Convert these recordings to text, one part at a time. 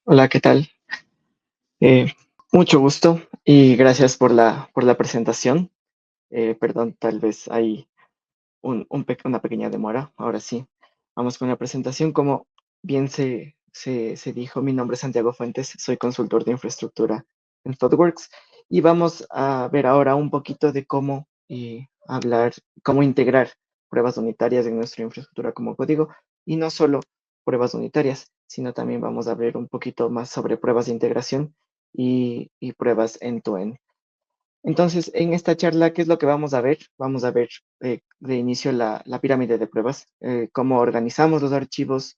Hola, ¿qué tal? Eh, Mucho gusto y gracias por la presentación. Perdón, tal vez hay una pequeña demora. Ahora sí, vamos con la presentación. Como bien se dijo, mi nombre es Santiago Fuentes, soy consultor de infraestructura en ThoughtWorks y vamos a ver ahora un poquito de cómo cómo integrar pruebas unitarias en nuestra infraestructura como código y no solo pruebas unitarias, sino también vamos a ver un poquito más sobre pruebas de integración y pruebas end-to-end. Entonces, en esta charla, ¿qué es lo que vamos a ver? Vamos a ver de inicio la pirámide de pruebas, cómo organizamos los archivos,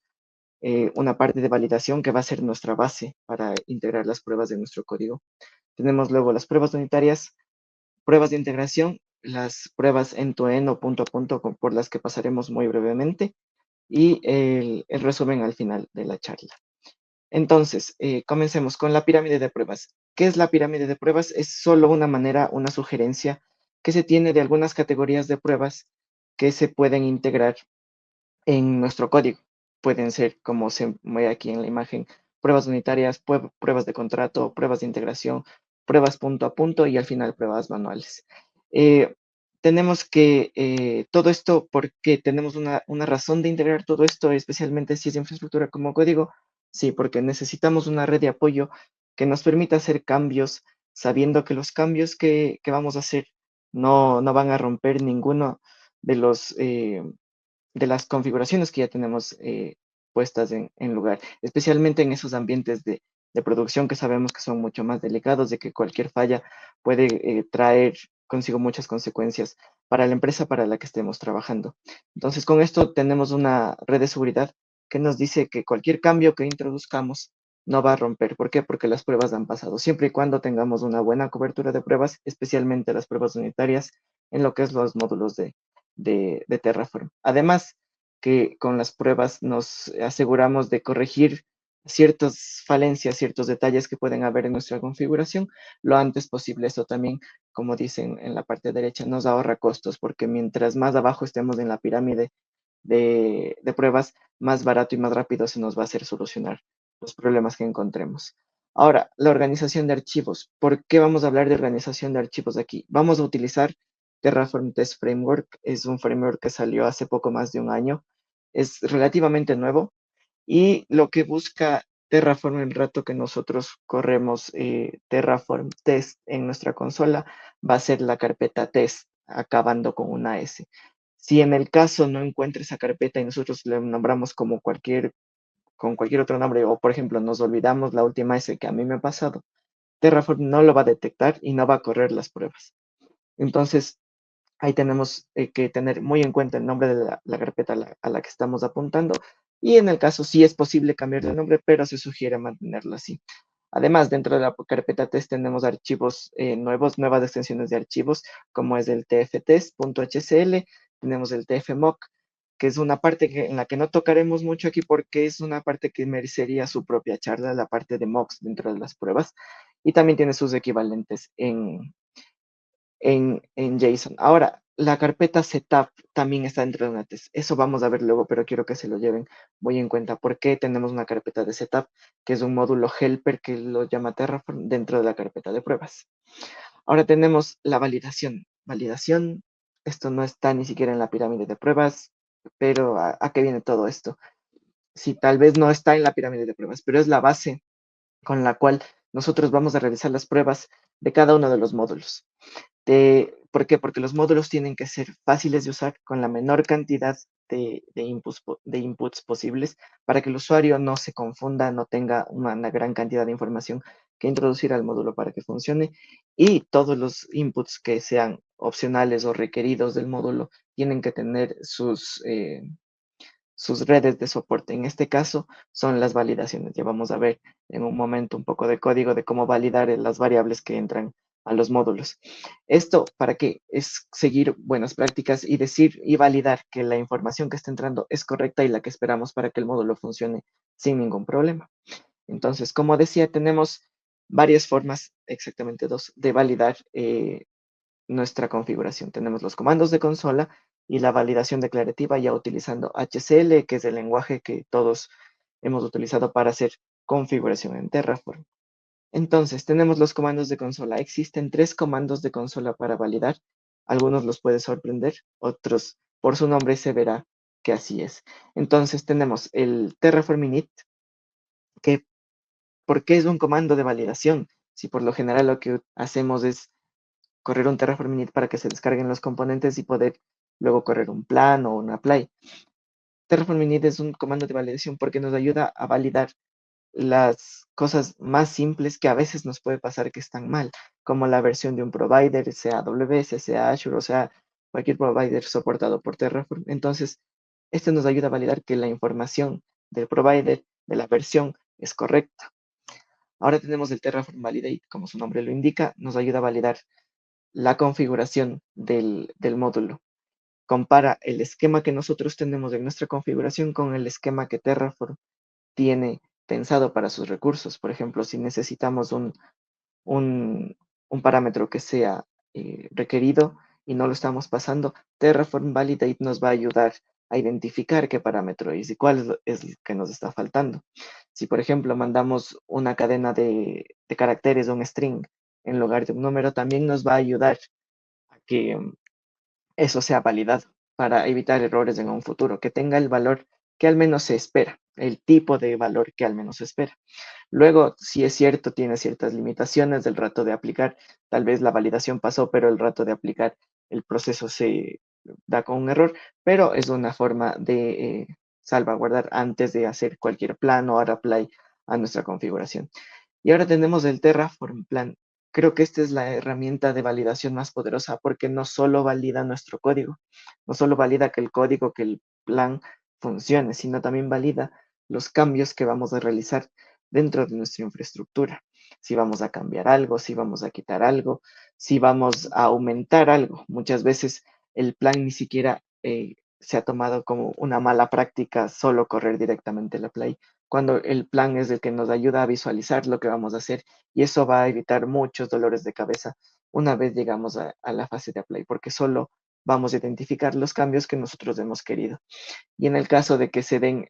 una parte de validación que va a ser nuestra base para integrar las pruebas de nuestro código. Tenemos luego las pruebas unitarias, pruebas de integración, las pruebas end-to-end o punto a punto por las que pasaremos muy brevemente y el resumen al final de la charla. Entonces, comencemos con la pirámide de pruebas. ¿Qué es la pirámide de pruebas? Es solo una manera, una sugerencia que se tiene de algunas categorías de pruebas que se pueden integrar en nuestro código. Pueden ser, como se ve aquí en la imagen, pruebas unitarias, pruebas de contrato, pruebas de integración, pruebas punto a punto y al final pruebas manuales. Eh, Tenemos que todo esto, porque tenemos una razón de integrar todo esto, especialmente si es infraestructura como código. Sí, porque necesitamos una red de apoyo que nos permita hacer cambios, sabiendo que los cambios que vamos a hacer no van a romper ninguno de de las configuraciones que ya tenemos puestas en lugar, especialmente en esos ambientes de producción que sabemos que son mucho más delicados, de que cualquier falla puede traer consigo muchas consecuencias para la empresa para la que estemos trabajando. Entonces, con esto tenemos una red de seguridad que nos dice que cualquier cambio que introduzcamos no va a romper. ¿Por qué? Porque las pruebas han pasado. Siempre y cuando tengamos una buena cobertura de pruebas, especialmente las pruebas unitarias en lo que es los módulos de Terraform. Además, que con las pruebas nos aseguramos de corregir ciertas falencias, ciertos detalles que pueden haber en nuestra configuración lo antes posible. Esto también, como dicen en la parte derecha, nos ahorra costos, porque mientras más abajo estemos en la pirámide de pruebas, más barato y más rápido se nos va a hacer solucionar los problemas que encontremos. Ahora, la organización de archivos. ¿Por qué vamos a hablar de organización de archivos aquí? Vamos a utilizar Terraform Test Framework. Es un framework que salió hace poco más de un año. Es relativamente nuevo y lo que busca Terraform el rato que nosotros corremos Terraform Test en nuestra consola va a ser la carpeta test, acabando con una S. Si en el caso no encuentre esa carpeta y nosotros le nombramos como con cualquier otro nombre, o por ejemplo nos olvidamos la última S que a mí me ha pasado, Terraform no lo va a detectar y no va a correr las pruebas. Entonces, ahí tenemos que tener muy en cuenta el nombre de la carpeta a la que estamos apuntando y en el caso sí es posible cambiar de nombre, pero se sugiere mantenerlo así. Además, dentro de la carpeta test tenemos archivos nuevas extensiones de archivos, como es el tftest.hcl, tenemos el tfmock, que es una parte en la que no tocaremos mucho aquí porque es una parte que merecería su propia charla, la parte de mocks dentro de las pruebas, y también tiene sus equivalentes en JSON. Ahora, la carpeta setup también está dentro de una test. Eso vamos a ver luego, pero quiero que se lo lleven muy en cuenta. ¿Por qué tenemos una carpeta de setup, que es un módulo helper que lo llama Terraform dentro de la carpeta de pruebas? Ahora tenemos la validación. Validación, esto no está ni siquiera en la pirámide de pruebas, pero ¿a qué viene todo esto? Si tal vez no está en la pirámide de pruebas, pero es la base con la cual nosotros vamos a realizar las pruebas de cada uno de los módulos. ¿Por qué? Porque los módulos tienen que ser fáciles de usar con la menor cantidad de inputs posibles para que el usuario no se confunda, no tenga una gran cantidad de información que introducir al módulo para que funcione. Y todos los inputs que sean opcionales o requeridos del módulo tienen que tener sus redes de soporte. En este caso son las validaciones. Ya vamos a ver en un momento un poco de código de cómo validar las variables que entran a los módulos. ¿Esto para qué? Es seguir buenas prácticas y decir y validar que la información que está entrando es correcta y la que esperamos para que el módulo funcione sin ningún problema. Entonces, como decía, tenemos varias formas, exactamente dos, de validar nuestra configuración. Tenemos los comandos de consola y la validación declarativa ya utilizando HCL, que es el lenguaje que todos hemos utilizado para hacer configuración en Terraform. Entonces, tenemos los comandos de consola. Existen 3 comandos de consola para validar. Algunos los puede sorprender, otros por su nombre se verá que así es. Entonces, tenemos el Terraform init, que ¿por qué es un comando de validación? Si por lo general lo que hacemos es correr un Terraform init para que se descarguen los componentes y poder luego correr un plan o un apply. Terraform init es un comando de validación porque nos ayuda a validar las cosas más simples que a veces nos puede pasar que están mal, como la versión de un provider, sea AWS, sea Azure, o sea cualquier provider soportado por Terraform. Entonces, esto nos ayuda a validar que la información del provider, de la versión, es correcta. Ahora tenemos el Terraform Validate, como su nombre lo indica, nos ayuda a validar la configuración del módulo. Compara el esquema que nosotros tenemos en nuestra configuración con el esquema que Terraform tiene pensado para sus recursos. Por ejemplo, si necesitamos un, un parámetro que sea requerido y no lo estamos pasando, Terraform Validate nos va a ayudar a identificar qué parámetro es y cuál es el que nos está faltando. Si, por ejemplo, mandamos una cadena de caracteres, un string, en lugar de un número, también nos va a ayudar a que eso sea validado para evitar errores en un futuro, que tenga el valor que al menos se espera, el tipo de valor que al menos se espera. Luego, si es cierto, tiene ciertas limitaciones del rato de aplicar. Tal vez la validación pasó, pero el rato de aplicar el proceso se da con un error, pero es una forma de salvaguardar antes de hacer cualquier plan o apply a nuestra configuración. Y ahora tenemos el Terraform Plan. Creo que esta es la herramienta de validación más poderosa porque no solo valida nuestro código, no solo valida que el código, que el plan funcione, sino también valida los cambios que vamos a realizar dentro de nuestra infraestructura. Si vamos a cambiar algo, si vamos a quitar algo, si vamos a aumentar algo. Muchas veces el plan ni siquiera se ha tomado como una mala práctica solo correr directamente la play, cuando el plan es el que nos ayuda a visualizar lo que vamos a hacer y eso va a evitar muchos dolores de cabeza una vez llegamos a la fase de apply, porque solo vamos a identificar los cambios que nosotros hemos querido. Y en el caso de que se den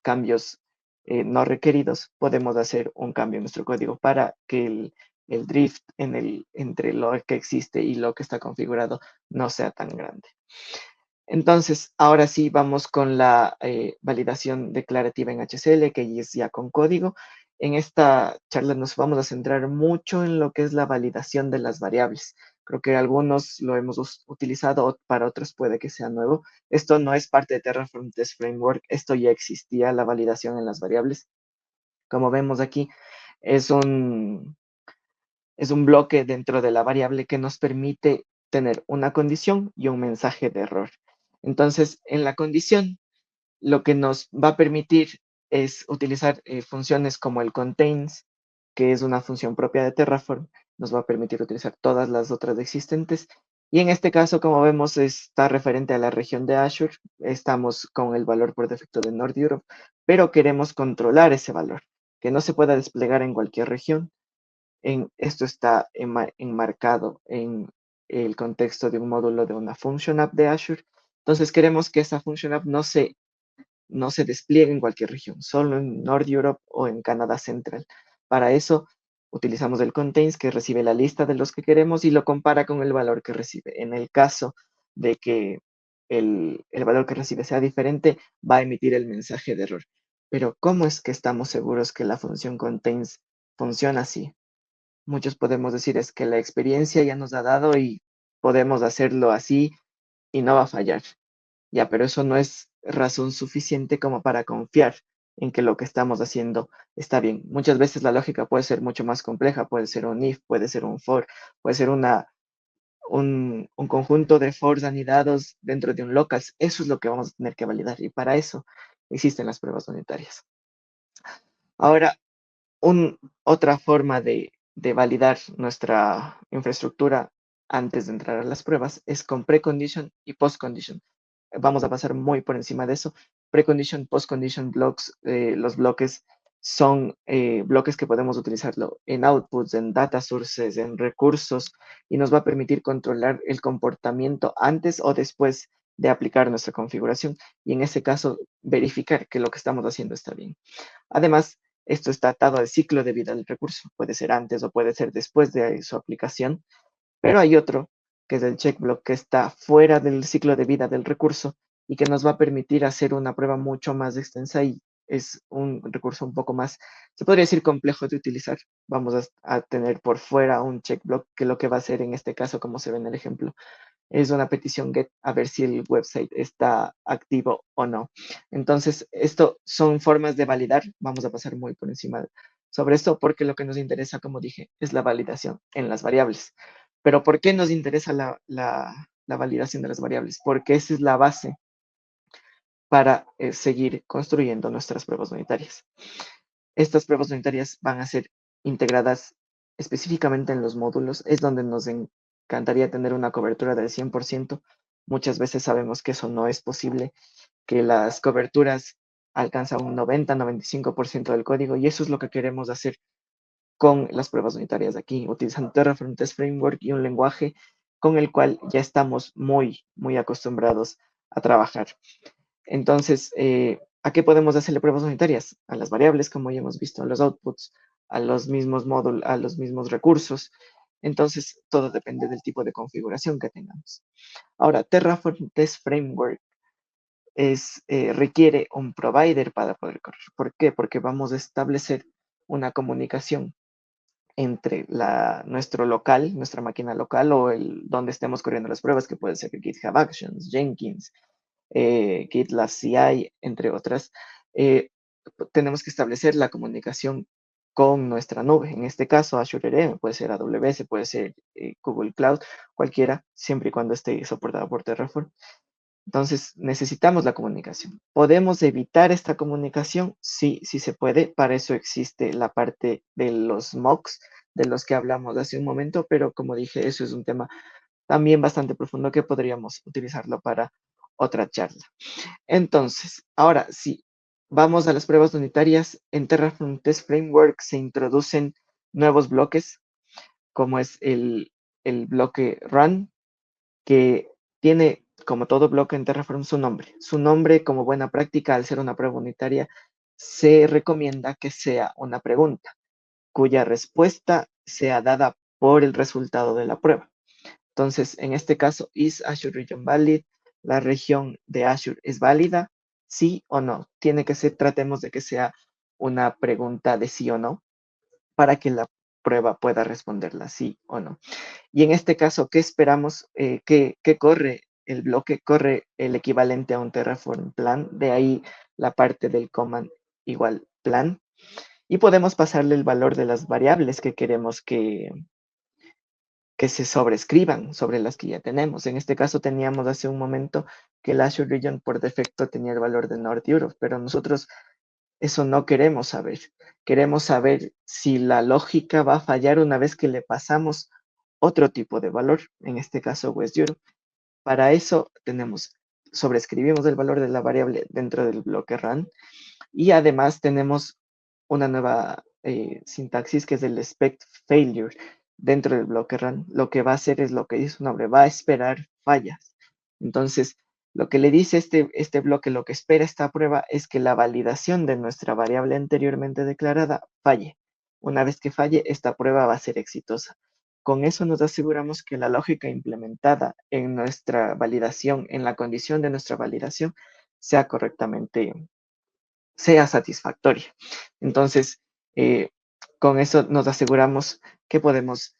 cambios no requeridos, podemos hacer un cambio en nuestro código para que el drift entre lo que existe y lo que está configurado no sea tan grande. Entonces, ahora sí vamos con la validación declarativa en HCL, que es ya con código. En esta charla nos vamos a centrar mucho en lo que es la validación de las variables. Creo que algunos lo hemos utilizado, para otros puede que sea nuevo. Esto no es parte de Terraform Test Framework, esto ya existía, la validación en las variables. Como vemos aquí, es un, es un bloque dentro de la variable que nos permite tener una condición y un mensaje de error. Entonces, en la condición, lo que nos va a permitir es utilizar funciones como el contains, que es una función propia de Terraform, nos va a permitir utilizar todas las otras existentes. Y en este caso, como vemos, está referente a la región de Azure. Estamos con el valor por defecto de North Europe, pero queremos controlar ese valor, que no se pueda desplegar en cualquier región. Esto está enmarcado en el contexto de un módulo de una Function App de Azure. Entonces queremos que esa Function App no se despliegue en cualquier región, solo en North Europe o en Canadá Central. Para eso utilizamos el contains, que recibe la lista de los que queremos y lo compara con el valor que recibe. En el caso de que el valor que recibe sea diferente, va a emitir el mensaje de error. Pero ¿cómo es que estamos seguros que la función contains funciona así? Muchos podemos decir es que la experiencia ya nos ha dado y podemos hacerlo así y no va a fallar. Ya, pero eso no es razón suficiente como para confiar en que lo que estamos haciendo está bien. Muchas veces la lógica puede ser mucho más compleja, puede ser un if, puede ser un for, puede ser un conjunto de fors anidados dentro de un locals. Eso es lo que vamos a tener que validar y para eso existen las pruebas unitarias. Ahora, otra forma de validar nuestra infraestructura antes de entrar a las pruebas es con precondition y postcondition. Vamos a pasar muy por encima de eso. Precondition, postcondition blocks, los bloques son bloques que podemos utilizarlo en outputs, en data sources, en recursos, y nos va a permitir controlar el comportamiento antes o después de aplicar nuestra configuración, y en ese caso verificar que lo que estamos haciendo está bien. Además, esto está atado al ciclo de vida del recurso. Puede ser antes o puede ser después de su aplicación, pero hay otro, que es el checkblock, que está fuera del ciclo de vida del recurso y que nos va a permitir hacer una prueba mucho más extensa y es un recurso un poco más, se podría decir, complejo de utilizar. Vamos a tener por fuera un checkblock que lo que va a hacer en este caso, como se ve en el ejemplo, es una petición GET a ver si el website está activo o no. Entonces, esto son formas de validar. Vamos a pasar muy por encima sobre esto porque lo que nos interesa, como dije, es la validación en las variables. Pero ¿por qué nos interesa la validación de las variables? Porque esa es la base para seguir construyendo nuestras pruebas unitarias. Estas pruebas unitarias van a ser integradas específicamente en los módulos. Es donde nos encantaría tener una cobertura del 100%. Muchas veces sabemos que eso no es posible, que las coberturas alcanzan un 90-95% del código y eso es lo que queremos hacer con las pruebas unitarias de aquí, utilizando Terraform Test Framework y un lenguaje con el cual ya estamos muy acostumbrados a trabajar. Entonces, ¿a qué podemos hacerle pruebas unitarias? A las variables, como ya hemos visto, a los outputs, a los mismos módulos, a los mismos recursos. Entonces, todo depende del tipo de configuración que tengamos. Ahora, Terraform Test Framework requiere un provider para poder correr. ¿Por qué? Porque vamos a establecer una comunicación entre nuestro local, nuestra máquina local o donde estemos corriendo las pruebas, que puede ser GitHub Actions, Jenkins, GitLab CI, entre otras. Tenemos que establecer la comunicación con nuestra nube. En este caso, Azure RM, puede ser AWS, puede ser Google Cloud, cualquiera, siempre y cuando esté soportado por Terraform. Entonces, necesitamos la comunicación. ¿Podemos evitar esta comunicación? Sí, sí se puede. Para eso existe la parte de los mocks, de los que hablamos hace un momento, pero como dije, eso es un tema también bastante profundo que podríamos utilizarlo para otra charla. Entonces, ahora sí, vamos a las pruebas unitarias. En Terraform Test Framework se introducen nuevos bloques, como es el bloque run, que tiene, como todo bloque en Terraform, su nombre. Su nombre, como buena práctica, al ser una prueba unitaria, se recomienda que sea una pregunta, cuya respuesta sea dada por el resultado de la prueba. Entonces, en este caso, ¿is Azure Region valid? ¿La región de Azure es válida? ¿Sí o no? Tiene que ser, tratemos de que sea una pregunta de sí o no, para que la prueba pueda responderla sí o no. Y en este caso, ¿qué esperamos? ¿Qué corre el bloque? Corre el equivalente a un Terraform plan, de ahí la parte del command igual plan. Y podemos pasarle el valor de las variables que queremos que se sobrescriban sobre las que ya tenemos. En este caso teníamos hace un momento que el Azure Region por defecto tenía el valor de North Europe, pero nosotros eso no queremos saber. Queremos saber si la lógica va a fallar una vez que le pasamos otro tipo de valor, en este caso West Europe. Para eso sobrescribimos el valor de la variable dentro del bloque run y además tenemos una nueva sintaxis que es el expect failure dentro del bloque run. Lo que va a hacer es lo que dice su nombre, va a esperar fallas. Entonces, lo que le dice este bloque, lo que espera esta prueba es que la validación de nuestra variable anteriormente declarada falle. Una vez que falle, esta prueba va a ser exitosa. Con eso nos aseguramos que la lógica implementada en nuestra validación, en la condición de nuestra validación, sea correctamente sea satisfactoria. Entonces, eh, con eso nos aseguramos que podemos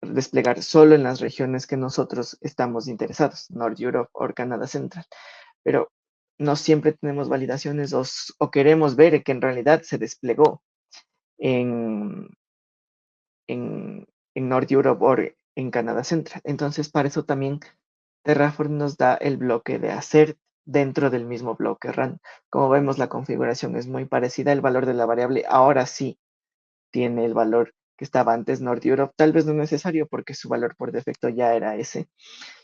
desplegar solo en las regiones que nosotros estamos interesados, North Europe o Canadá Central. Pero no siempre tenemos validaciones o queremos ver que en realidad se desplegó en, en North Europe o en Canadá Central. Entonces, para eso también Terraform nos da el bloque de hacer dentro del mismo bloque run. Como vemos, la configuración es muy parecida. El valor de la variable ahora sí tiene el valor que estaba antes North Europe. Tal vez no es necesario porque su valor por defecto ya era ese.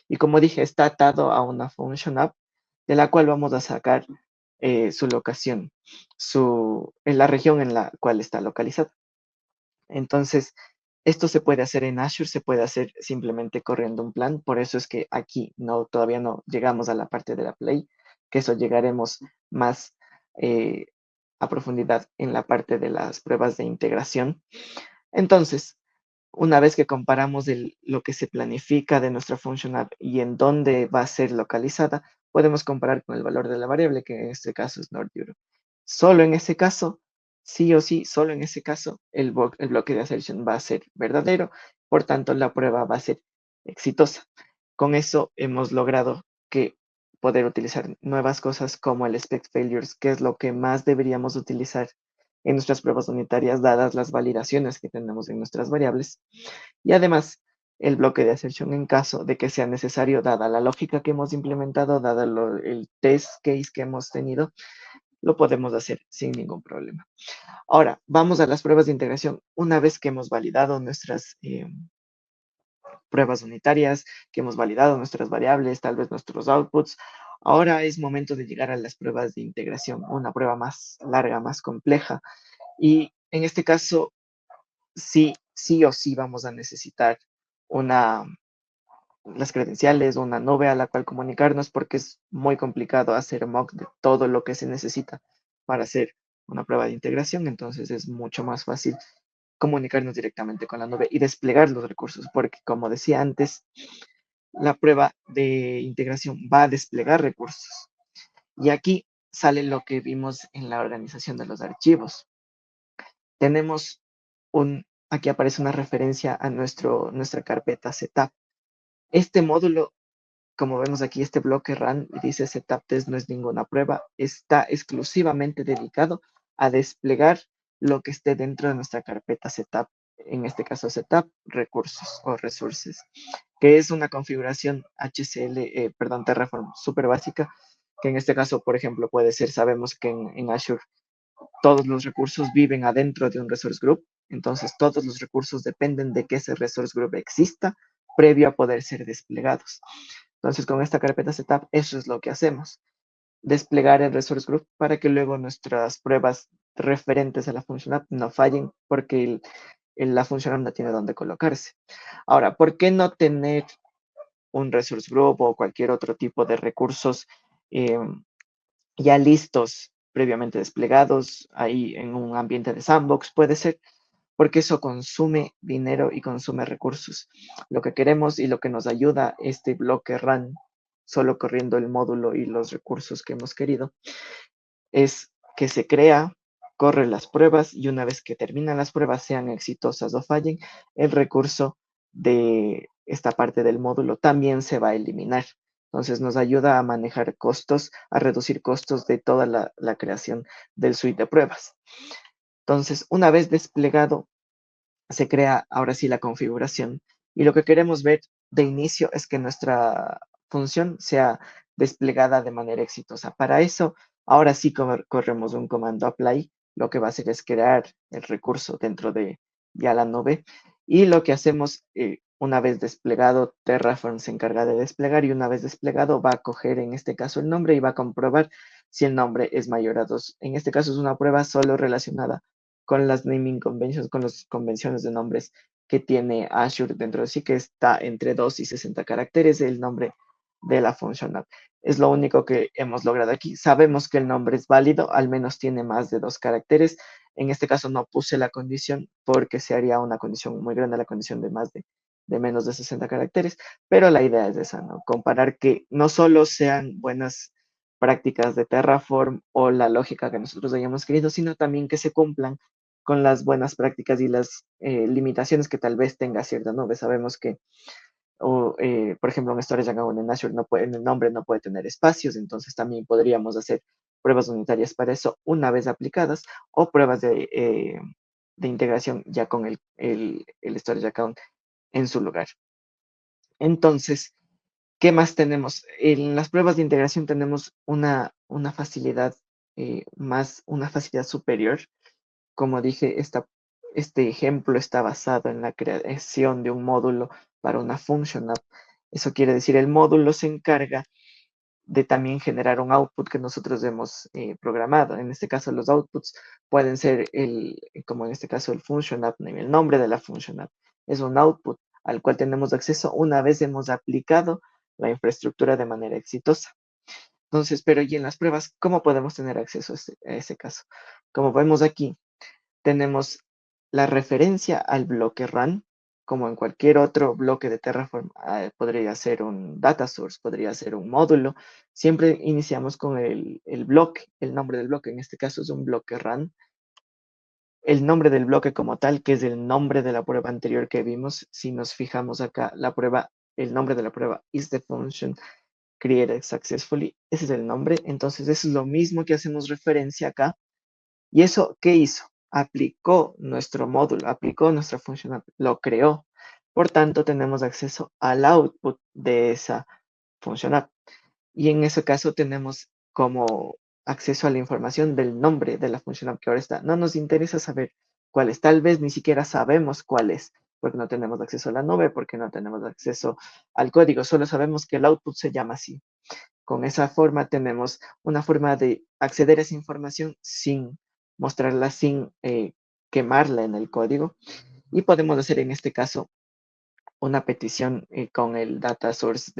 Y como dije, está atado a una function app de la cual vamos a sacar su locación, en la región en la cual está localizado. Entonces, esto se puede hacer en Azure, se puede hacer simplemente corriendo un plan. Por eso es que aquí todavía no llegamos a la parte de la Play, que eso llegaremos más a profundidad en la parte de las pruebas de integración. Entonces, una vez que comparamos lo que se planifica de nuestra function app y en dónde va a ser localizada, podemos comparar con el valor de la variable, que en este caso es North Europe. Solo en ese caso, sí o sí, solo en ese caso, el bloque de assertion va a ser verdadero, por tanto, la prueba va a ser exitosa. Con eso hemos logrado que poder utilizar nuevas cosas como el expect failures, que es lo que más deberíamos utilizar en nuestras pruebas unitarias, dadas las validaciones que tenemos en nuestras variables. Y además, el bloque de assertion en caso de que sea necesario, dada la lógica que hemos implementado, dada el test case que hemos tenido, lo podemos hacer sin ningún problema. Ahora, vamos a las pruebas de integración. Una vez que hemos validado nuestras pruebas unitarias, que hemos validado nuestras variables, tal vez nuestros outputs, ahora es momento de llegar a las pruebas de integración, una prueba más larga, más compleja. Y en este caso, sí o sí vamos a necesitar una, las credenciales, una nube a la cual comunicarnos, porque es muy complicado hacer mock de todo lo que se necesita para hacer una prueba de integración. Entonces es mucho más fácil comunicarnos directamente con la nube y desplegar los recursos, porque como decía antes, la prueba de integración va a desplegar recursos. Y aquí sale lo que vimos en la organización de los archivos. Tenemos aquí aparece una referencia a nuestra carpeta setup. Este módulo, como vemos aquí, este bloque run dice setup test no es ninguna prueba, está exclusivamente dedicado a desplegar lo que esté dentro de nuestra carpeta setup, en este caso setup recursos o resources, que es una configuración Terraform súper básica, que en este caso, por ejemplo, puede ser, sabemos que en Azure todos los recursos viven adentro de un resource group, entonces todos los recursos dependen de que ese resource group exista previo a poder ser desplegados. Entonces, con esta carpeta setup, eso es lo que hacemos. Desplegar el resource group para que luego nuestras pruebas referentes a la función app no fallen porque la función app no tiene dónde colocarse. Ahora, ¿por qué no tener un resource group o cualquier otro tipo de recursos eh, ya listos, previamente desplegados, ahí en un ambiente de sandbox, puede ser, porque eso consume dinero y consume recursos. Lo que queremos y lo que nos ayuda este bloque run, solo corriendo el módulo y los recursos que hemos querido, es que se crea, corre las pruebas y una vez que terminan las pruebas, sean exitosas o fallen, el recurso de esta parte del módulo también se va a eliminar. Entonces nos ayuda a manejar costos, a reducir costos de toda la creación del suite de pruebas. Entonces, una vez desplegado, se crea ahora sí la configuración. Y lo que queremos ver de inicio es que nuestra función sea desplegada de manera exitosa. Para eso, ahora sí corremos un comando apply. Lo que va a hacer es crear el recurso dentro de ya la nube. Y lo que hacemos, una vez desplegado, Terraform se encarga de desplegar y una vez desplegado va a coger en este caso el nombre y va a comprobar si el nombre es mayor a 2. En este caso es una prueba solo relacionada con las naming conventions, con las convenciones de nombres que tiene Azure dentro de sí, que está entre 2 y 60 caracteres el nombre de la función app. Es lo único que hemos logrado aquí. Sabemos que el nombre es válido, al menos tiene más de 2 caracteres. En este caso no puse la condición porque se haría una condición muy grande, la condición de menos de 60 caracteres, pero la idea es esa, ¿no? Comparar que no solo sean buenas prácticas de Terraform o la lógica que nosotros hayamos querido, sino también que se cumplan con las buenas prácticas y las limitaciones que tal vez tenga cierta nube. Sabemos que, por ejemplo, en Storage Account en Azure en el nombre no puede tener espacios, entonces también podríamos hacer pruebas unitarias para eso una vez aplicadas o pruebas de integración ya con el Storage Account en su lugar. Entonces, ¿qué más tenemos? En las pruebas de integración tenemos una facilidad una facilidad superior. Como dije, este ejemplo está basado en la creación de un módulo para una function app. Eso quiere decir, el módulo se encarga de también generar un output que nosotros hemos programado. En este caso, los outputs pueden ser como en este caso, el function app name, el nombre de la function app. Es un output al cual tenemos acceso una vez hemos aplicado la infraestructura de manera exitosa. Entonces, pero y en las pruebas, ¿cómo podemos tener acceso a ese caso? Como vemos aquí, tenemos la referencia al bloque run, como en cualquier otro bloque de Terraform, podría ser un data source, podría ser un módulo. Siempre iniciamos con el bloque, el nombre del bloque. En este caso es un bloque run. El nombre del bloque como tal, que es el nombre de la prueba anterior que vimos. Si nos fijamos acá, la prueba, el nombre de la prueba is the function created successfully. Ese es el nombre. Entonces, eso es lo mismo que hacemos referencia acá. ¿Y eso qué hizo? Aplicó nuestro módulo, aplicó nuestra función, lo creó. Por tanto, tenemos acceso al output de esa función app. Y en ese caso tenemos como acceso a la información del nombre de la función app que ahora está. No nos interesa saber cuál es. Tal vez ni siquiera sabemos cuál es, porque no tenemos acceso a la nube, porque no tenemos acceso al código. Solo sabemos que el output se llama así. Con esa forma tenemos una forma de acceder a esa información sin mostrarla, sin quemarla en el código. Y podemos hacer en este caso una petición con el data source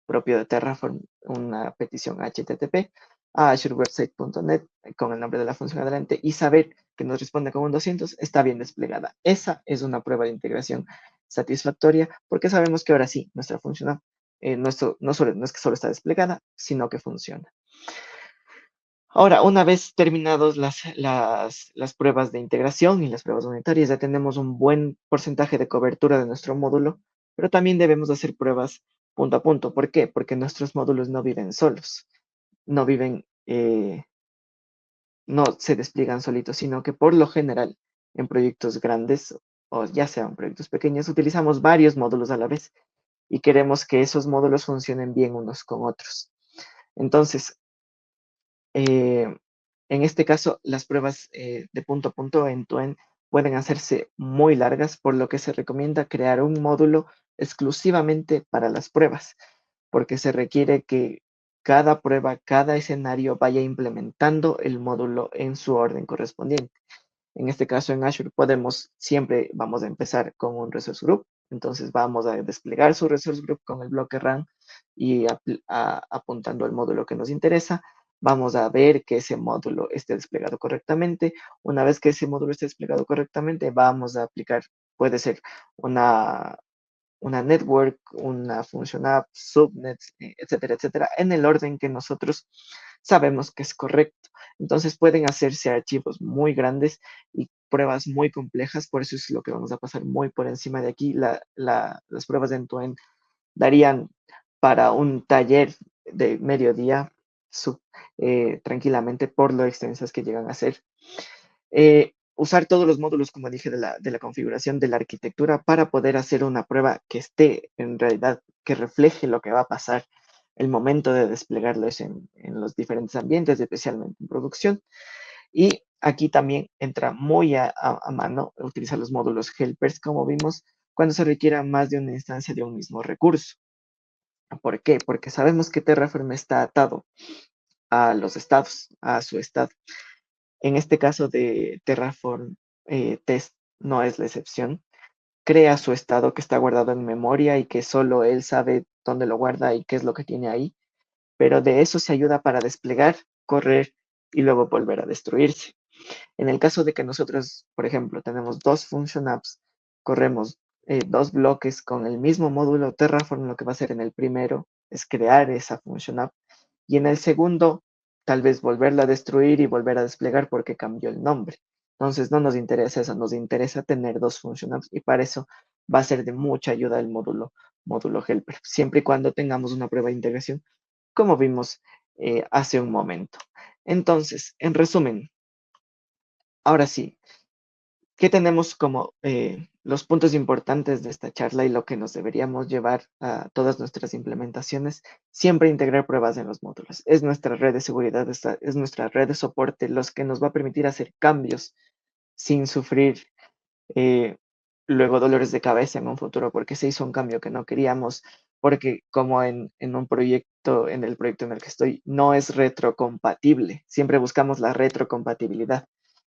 propio de Terraform, una petición HTTP a azurewebsite.net con el nombre de la función adelante y saber que nos responde con un 200 está bien desplegada. Esa es una prueba de integración satisfactoria porque sabemos que ahora sí, nuestra función no es que solo está desplegada, sino que funciona. Ahora, una vez terminados las pruebas de integración y las pruebas unitarias, ya tenemos un buen porcentaje de cobertura de nuestro módulo, pero también debemos hacer pruebas punto a punto. ¿Por qué? Porque nuestros módulos no viven solos, no viven, no se despliegan solitos, sino que por lo general en proyectos grandes o ya sean proyectos pequeños, utilizamos varios módulos a la vez y queremos que esos módulos funcionen bien unos con otros. Entonces, Eh, en este caso, las pruebas de punto a punto, end-to-end, pueden hacerse muy largas, por lo que se recomienda crear un módulo exclusivamente para las pruebas, porque se requiere que cada prueba, cada escenario vaya implementando el módulo en su orden correspondiente. En este caso, en Azure siempre vamos a empezar con un resource group. Entonces vamos a desplegar su resource group con el bloque run y apuntando al módulo que nos interesa. Vamos a ver que ese módulo esté desplegado correctamente. Una vez que ese módulo esté desplegado correctamente, vamos a aplicar, puede ser una, una network, una function app, subnets, etcétera, etcétera, en el orden que nosotros sabemos que es correcto. Entonces pueden hacerse archivos muy grandes y pruebas muy complejas, por eso es lo que vamos a pasar muy por encima de aquí. Las pruebas de end-to-end darían para un taller de mediodía tranquilamente por lo extensas que llegan a ser. Usar todos los módulos, como dije, de la configuración de la arquitectura para poder hacer una prueba que esté en realidad, que refleje lo que va a pasar el momento de desplegarlos en los diferentes ambientes, especialmente en producción. Y aquí también entra muy a mano utilizar los módulos helpers, como vimos, cuando se requiera más de una instancia de un mismo recurso. ¿Por qué? Porque sabemos que Terraform está atado a los estados, a su estado. En este caso de Terraform Test no es la excepción. Crea su estado que está guardado en memoria y que solo él sabe dónde lo guarda y qué es lo que tiene ahí. Pero de eso se ayuda para desplegar, correr y luego volver a destruirse. En el caso de que nosotros, por ejemplo, tenemos dos function apps, corremos dos bloques con el mismo módulo Terraform, lo que va a hacer en el primero es crear esa function app y en el segundo tal vez volverla a destruir y volver a desplegar porque cambió el nombre. Entonces no nos interesa eso, nos interesa tener dos function apps y para eso va a ser de mucha ayuda el módulo helper, siempre y cuando tengamos una prueba de integración, como vimos hace un momento. Entonces, en resumen, ahora sí, ¿qué tenemos como los puntos importantes de esta charla y lo que nos deberíamos llevar a todas nuestras implementaciones? Siempre integrar pruebas en los módulos. Es nuestra red de seguridad, es nuestra red de soporte, los que nos va a permitir hacer cambios sin sufrir eh, luego dolores de cabeza en un futuro porque se hizo un cambio que no queríamos, porque como en un proyecto, en el proyecto en el que estoy, no es retrocompatible. Siempre buscamos la retrocompatibilidad.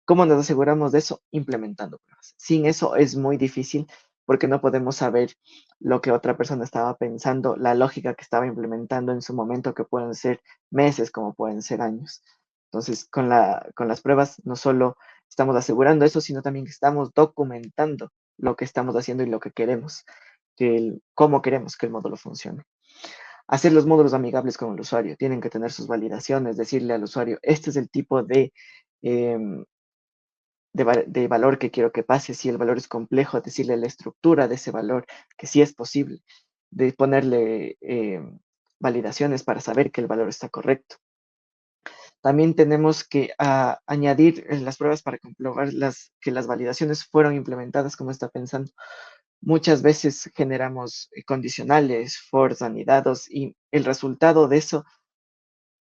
¿Cómo nos aseguramos de eso? Implementando pruebas. Sin eso es muy difícil porque no podemos saber lo que otra persona estaba pensando, la lógica que estaba implementando en su momento, que pueden ser meses como pueden ser años. Entonces, con las pruebas no solo estamos asegurando eso, sino también que estamos documentando lo que estamos haciendo y lo que queremos, cómo queremos que el módulo funcione. Hacer los módulos amigables con el usuario, tienen que tener sus validaciones, decirle al usuario, este es el tipo em, de valor que quiero que pase, si el valor es complejo, decirle la estructura de ese valor, que sí es posible, de ponerle validaciones para saber que el valor está correcto. También tenemos que añadir las pruebas para comprobar que las validaciones fueron implementadas como está pensando. Muchas veces generamos condicionales, fors, anidados y el resultado de eso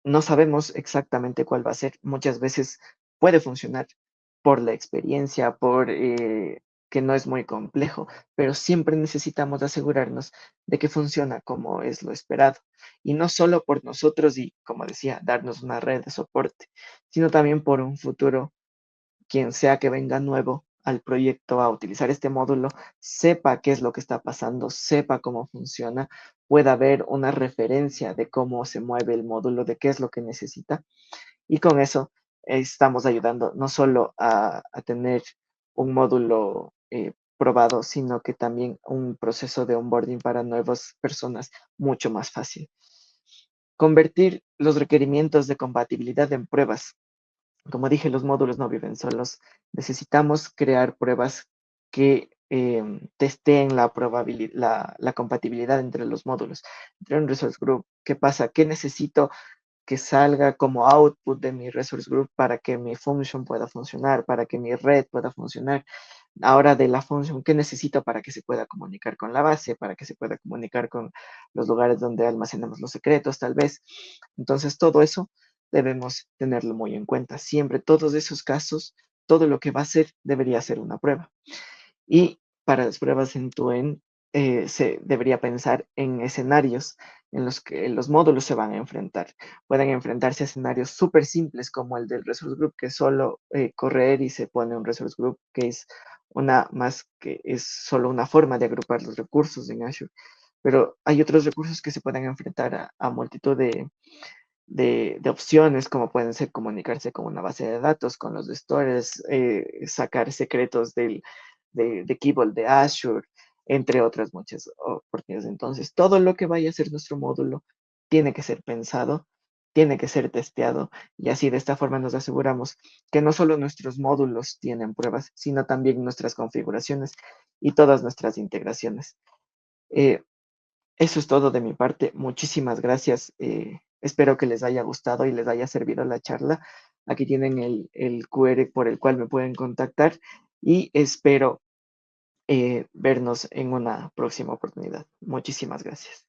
no sabemos exactamente cuál va a ser. Muchas veces puede funcionar por la experiencia, por que no es muy complejo, pero siempre necesitamos asegurarnos de que funciona como es lo esperado. Y no solo por nosotros y, como decía, darnos una red de soporte, sino también por un futuro quien sea que venga nuevo al proyecto a utilizar este módulo, sepa qué es lo que está pasando, sepa cómo funciona, pueda ver una referencia de cómo se mueve el módulo, de qué es lo que necesita. Y con eso estamos ayudando no solo a tener un módulo probado, sino que también un proceso de onboarding para nuevas personas mucho más fácil. Convertir los requerimientos de compatibilidad en pruebas. Como dije, los módulos no viven solos. Necesitamos crear pruebas que testeen la compatibilidad entre los módulos, entre un resource group. ¿Qué pasa? ¿Qué necesito que salga como output de mi resource group para que mi function pueda funcionar, para que mi red pueda funcionar? Ahora de la función, ¿qué necesito para que se pueda comunicar con la base, para que se pueda comunicar con los lugares donde almacenamos los secretos, tal vez? Entonces, todo eso debemos tenerlo muy en cuenta. Siempre, todos esos casos, todo lo que va a ser debería ser una prueba. Y para las pruebas en tu end, se debería pensar en escenarios en los que los módulos se van a enfrentar. Pueden enfrentarse a escenarios súper simples como el del resource group, que es solo correr y se pone un resource group, que es es solo una forma de agrupar los recursos en Azure. Pero hay otros recursos que se pueden enfrentar a multitud de opciones, como pueden ser comunicarse con una base de datos, con los stores, sacar secretos de Keyboard de Azure, entre otras muchas oportunidades. Entonces, todo lo que vaya a ser nuestro módulo tiene que ser pensado, tiene que ser testeado, y así de esta forma nos aseguramos que no solo nuestros módulos tienen pruebas, sino también nuestras configuraciones y todas nuestras integraciones. Eh, Eso es todo de mi parte. Muchísimas gracias. Espero que les haya gustado y les haya servido la charla. Aquí tienen el QR por el cual me pueden contactar y espero vernos en una próxima oportunidad. Muchísimas gracias.